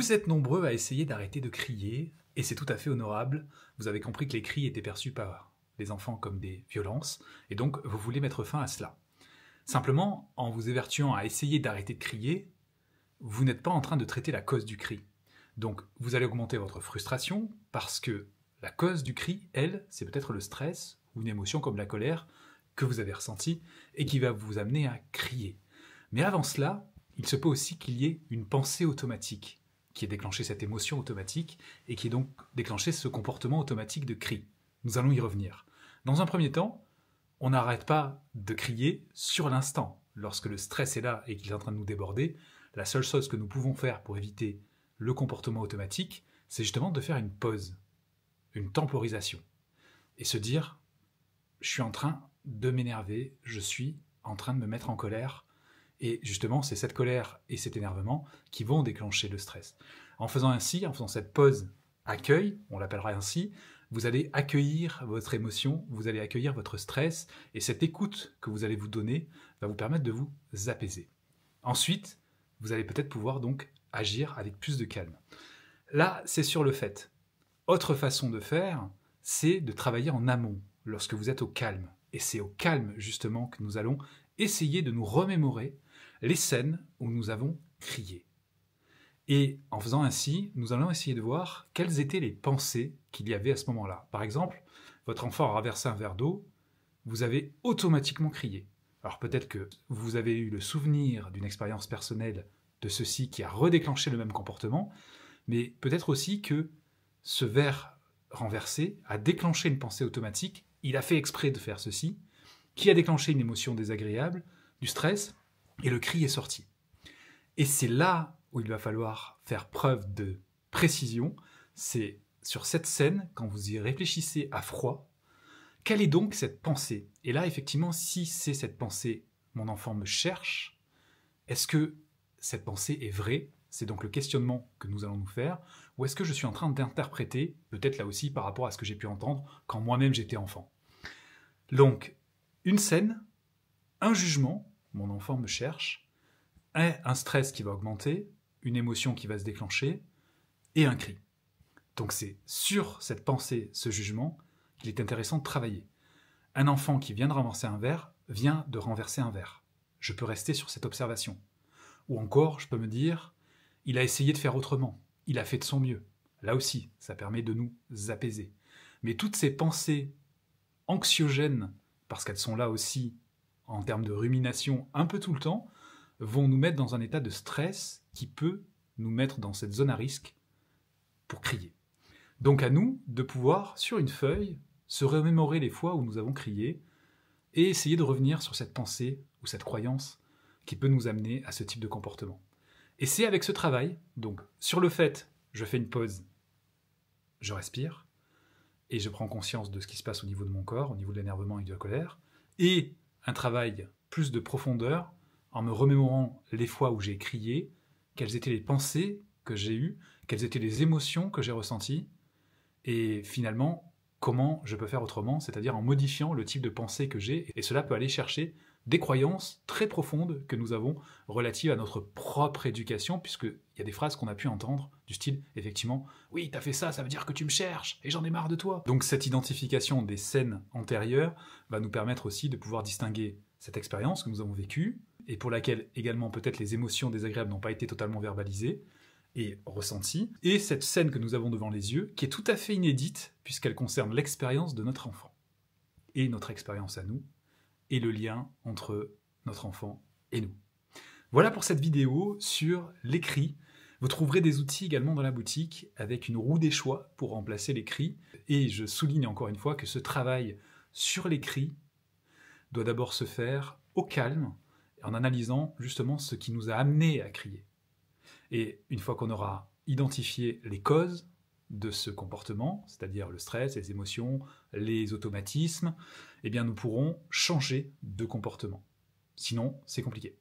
Vous êtes nombreux à essayer d'arrêter de crier, et c'est tout à fait honorable. Vous avez compris que les cris étaient perçus par les enfants comme des violences, et donc vous voulez mettre fin à cela. Simplement, en vous évertuant à essayer d'arrêter de crier, vous n'êtes pas en train de traiter la cause du cri. Donc vous allez augmenter votre frustration, parce que la cause du cri, elle, c'est peut-être le stress, ou une émotion comme la colère, que vous avez ressentie, et qui va vous amener à crier. Mais avant cela, il se peut aussi qu'il y ait une pensée automatique qui ait déclenché cette émotion automatique et qui ait donc déclenché ce comportement automatique de cri. Nous allons y revenir. Dans un premier temps, on n'arrête pas de crier sur l'instant. Lorsque le stress est là et qu'il est en train de nous déborder, la seule chose que nous pouvons faire pour éviter le comportement automatique, c'est justement de faire une pause, une temporisation, et se dire « je suis en train de m'énerver, je suis en train de me mettre en colère », et justement, c'est cette colère et cet énervement qui vont déclencher le stress. En faisant ainsi, en faisant cette pause accueil, on l'appellera ainsi, vous allez accueillir votre émotion, vous allez accueillir votre stress, et cette écoute que vous allez vous donner va vous permettre de vous apaiser. Ensuite, vous allez peut-être pouvoir donc agir avec plus de calme. Là, c'est sur le fait. Autre façon de faire, c'est de travailler en amont, lorsque vous êtes au calme. Et c'est au calme, justement, que nous allons essayer de nous remémorer les scènes où nous avons crié. Et en faisant ainsi, nous allons essayer de voir quelles étaient les pensées qu'il y avait à ce moment-là. Par exemple, votre enfant a renversé un verre d'eau, vous avez automatiquement crié. Alors peut-être que vous avez eu le souvenir d'une expérience personnelle de ceci qui a redéclenché le même comportement, mais peut-être aussi que ce verre renversé a déclenché une pensée automatique, il a fait exprès de faire ceci, qui a déclenché une émotion désagréable, du stress, et le cri est sorti. Et c'est là où il va falloir faire preuve de précision, c'est sur cette scène, quand vous y réfléchissez à froid, quelle est donc cette pensée? Et là, effectivement, si c'est cette pensée « mon enfant me cherche », est-ce que cette pensée est vraie? C'est donc le questionnement que nous allons nous faire. Ou est-ce que je suis en train d'interpréter, peut-être là aussi par rapport à ce que j'ai pu entendre quand moi-même j'étais enfant? Donc, une scène, un jugement, mon enfant me cherche, un stress qui va augmenter, une émotion qui va se déclencher, et un cri. Donc c'est sur cette pensée, ce jugement, qu'il est intéressant de travailler. Un enfant qui vient de renverser un verre, vient de renverser un verre. Je peux rester sur cette observation. Ou encore, je peux me dire, il a essayé de faire autrement, il a fait de son mieux. Là aussi, ça permet de nous apaiser. Mais toutes ces pensées anxiogènes, parce qu'elles sont là aussi en termes de rumination un peu tout le temps, vont nous mettre dans un état de stress qui peut nous mettre dans cette zone à risque pour crier. Donc à nous de pouvoir, sur une feuille, se remémorer les fois où nous avons crié et essayer de revenir sur cette pensée ou cette croyance qui peut nous amener à ce type de comportement. Et c'est avec ce travail, donc sur le fait, je fais une pause, je respire, et je prends conscience de ce qui se passe au niveau de mon corps, au niveau de l'énervement et de la colère, et un travail plus de profondeur, en me remémorant les fois où j'ai crié, quelles étaient les pensées que j'ai eues, quelles étaient les émotions que j'ai ressenties, et finalement, comment je peux faire autrement, c'est-à-dire en modifiant le type de pensée que j'ai, et cela peut aller chercher des croyances très profondes que nous avons relatives à notre propre éducation, puisqu'il y a des phrases qu'on a pu entendre du style, effectivement, « Oui, t'as fait ça, ça veut dire que tu me cherches, et j'en ai marre de toi ». Donc cette identification des scènes antérieures va nous permettre aussi de pouvoir distinguer cette expérience que nous avons vécue, et pour laquelle également peut-être les émotions désagréables n'ont pas été totalement verbalisées, et ressenties, et cette scène que nous avons devant les yeux, qui est tout à fait inédite, puisqu'elle concerne l'expérience de notre enfant, et notre expérience à nous, et le lien entre notre enfant et nous. Voilà pour cette vidéo sur les cris. Vous trouverez des outils également dans la boutique avec une roue des choix pour remplacer les cris. Et je souligne encore une fois que ce travail sur les cris doit d'abord se faire au calme, en analysant justement ce qui nous a amené à crier. Et une fois qu'on aura identifié les causes de ce comportement, c'est-à-dire le stress, les émotions, les automatismes, eh bien nous pourrons changer de comportement. Sinon, c'est compliqué.